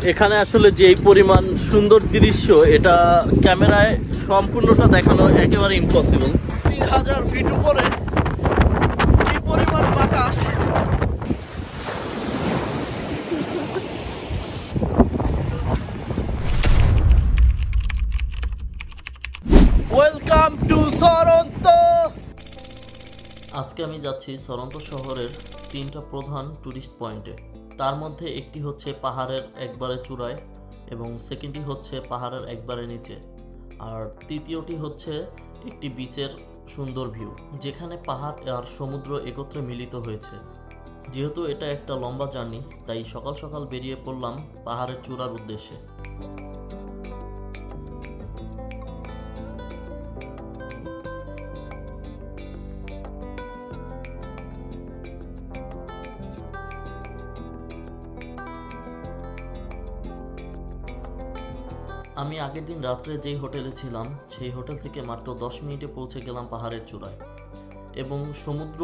এখানে আসলে যে পরিমাণ সুন্দর দৃশ্য, এটা ক্যামেরায় সম্পূর্ণটা দেখানো একেবারে ইম্পসিবল। 3000 ফিট উপরে কি পরিমাণ বাতাস! ওয়েলকাম টু সরন্ত। আজকে আমি যাচ্ছি সরন্ত শহরের 3টা প্রধান টুরিস্ট পয়েন্টে। তার মধ্যে একটি হচ্ছে পাহাড়ের একবারে চূড়ায়, এবং সেকেন্ডটি হচ্ছে পাহাড়ের একবারে নিচে, আর তৃতীয়টি হচ্ছে একটি বিচের সুন্দর ভিউ, যেখানে পাহাড় আর সমুদ্র একত্রে মিলিত হয়েছে। যেহেতু এটা একটা লম্বা জার্নি, তাই সকাল সকাল বেরিয়ে পড়লাম পাহাড়ের চূড়ার উদ্দেশ্যে। আমি আগের দিন রাত্রে যেই হোটেলে ছিলাম, সেই হোটেল থেকে মাত্র 10 মিনিটে পৌঁছে গেলাম পাহাড়ের চূড়ায়, এবং সমুদ্র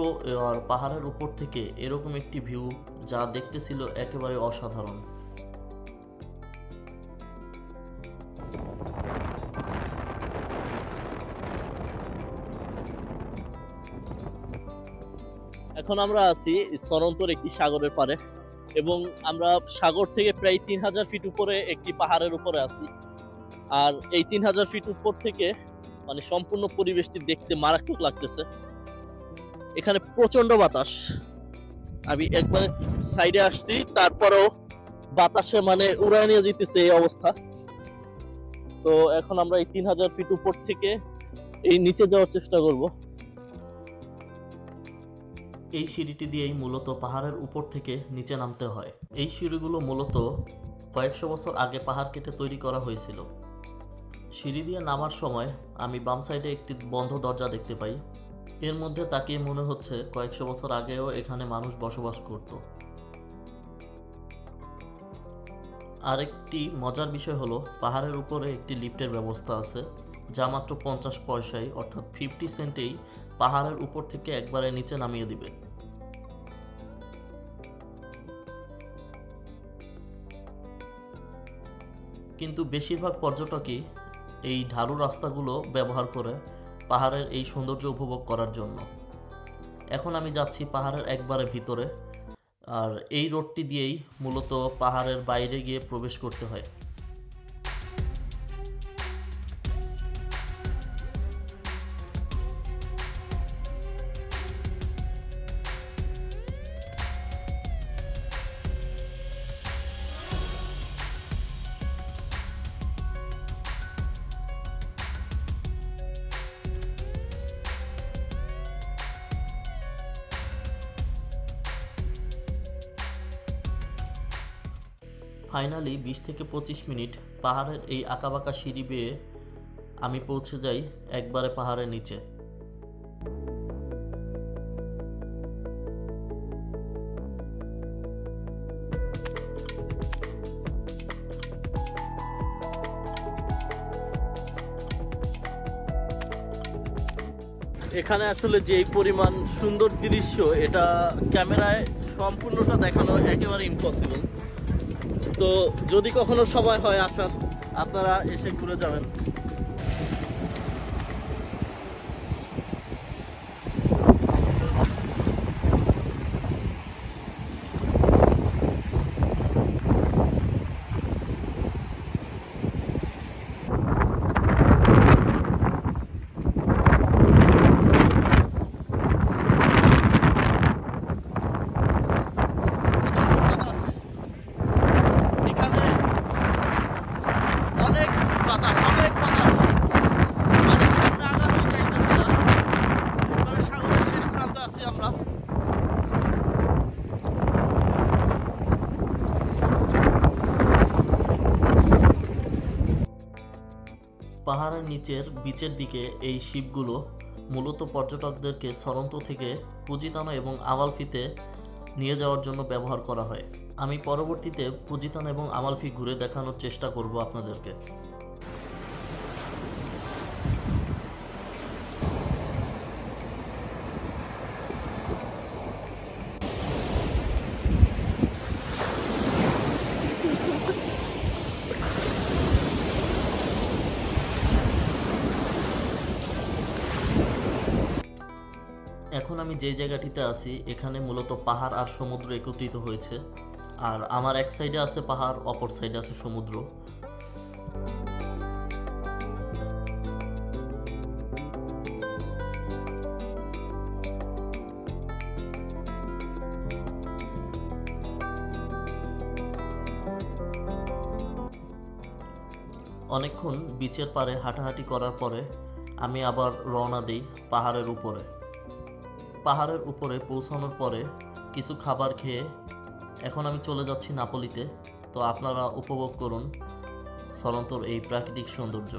আর পাহাড়ের উপর থেকে এরকম একটি ভিউ, যা দেখতে ছিল একেবারে অসাধারণ। এখন আমরা আছি সরন্তর একটি সাগরের পাড়ে, এবং আমরা সাগর থেকে প্রায় 3000 ফিট উপরে একটি পাহাড়ের উপরে আছি। আর এই 3000 ফিট উপর থেকে মানে সম্পূর্ণ পরিবেশটি দেখতে মারাত্মক লাগতেছে। এখানে প্রচন্ড বাতাস। আমি একবার সাইডে আসছি, তারপরেও বাতাসে মানে উড়ায় নিয়ে যেতেছে এই অবস্থা। তো এখন আমরা এই 3000 ফিট উপর থেকে এই নিচে যাওয়ার চেষ্টা করব। এই সিঁড়িটি দিয়েই মূলত পাহাড়ের উপর থেকে নিচে নামতে হয়। এই সিঁড়িগুলো মূলত কয়েকশো বছর আগে পাহাড় কেটে তৈরি করা হয়েছিল। সিঁড়ি দিয়ে নামার সময় আমি বাম সাইডে একটি বন্ধ দরজা দেখতে পাই। এর মধ্যে তাকিয়ে মনে হচ্ছে কয়েকশো বছর আগেও এখানে মানুষ বসবাস করত। আরেকটি মজার বিষয় হলো, পাহাড়ের উপরে একটি লিফটের ব্যবস্থা আছে, যা মাত্র 50 পয়সায় অর্থাৎ 50 সেন্টেই পাহাড়ের উপর থেকে একবারে নিচে নামিয়ে দিবে। কিন্তু বেশিরভাগ পর্যটকই এই ঢালু রাস্তাগুলো ব্যবহার করে পাহাড়ের এই সৌন্দর্য উপভোগ করার জন্য। এখন আমি যাচ্ছি পাহাড়ের একবারে ভিতরে, আর এই রোডটি দিয়েই মূলত পাহাড়ের বাইরে গিয়ে প্রবেশ করতে হয়। ফাইনালি 20 থেকে 25 মিনিট পাহাড়ের এই আঁকাবাঁকা সিঁড়ি বেয়ে আমি পৌঁছে যাই একবারে পাহাড়ের নিচে। এখানে আসলে যে পরিমাণ সুন্দর দৃশ্য, এটা ক্যামেরায় সম্পূর্ণটা দেখানো একেবারে ইম্পসিবল। তো যদি কখনো সময় হয় আসার, আপনারা এসে ঘুরে যাবেন। পাহাড়ের নিচের বিচের দিকে এই শিপগুলো মূলত পর্যটকদেরকে সরন্ত থেকে পুজিতানো এবং আমালফিতে নিয়ে যাওয়ার জন্য ব্যবহার করা হয়। আমি পরবর্তীতে পুজিতানো এবং আমালফি ঘুরে দেখানোর চেষ্টা করব আপনাদেরকে। এখন আমি যে জায়গাটিতে আছি এখানে মূলত পাহাড় আর সমুদ্র একত্রিত হয়েছে, আর আমার এক সাইডে আছে পাহাড়, অপর সাইডে আছে সমুদ্র। অনেকক্ষণ বিচের পাড়ে হাঁটাহাঁটি করার পরে আমি আবার রওনা দিই পাহাড়ের উপরে। পাহাড়ের উপরে পৌঁছানোর পরে কিছু খাবার খেয়ে এখন আমি চলে যাচ্ছি নাপোলিতে। তো আপনারা উপভোগ করুন সরন্তর এই প্রাকৃতিক সৌন্দর্য।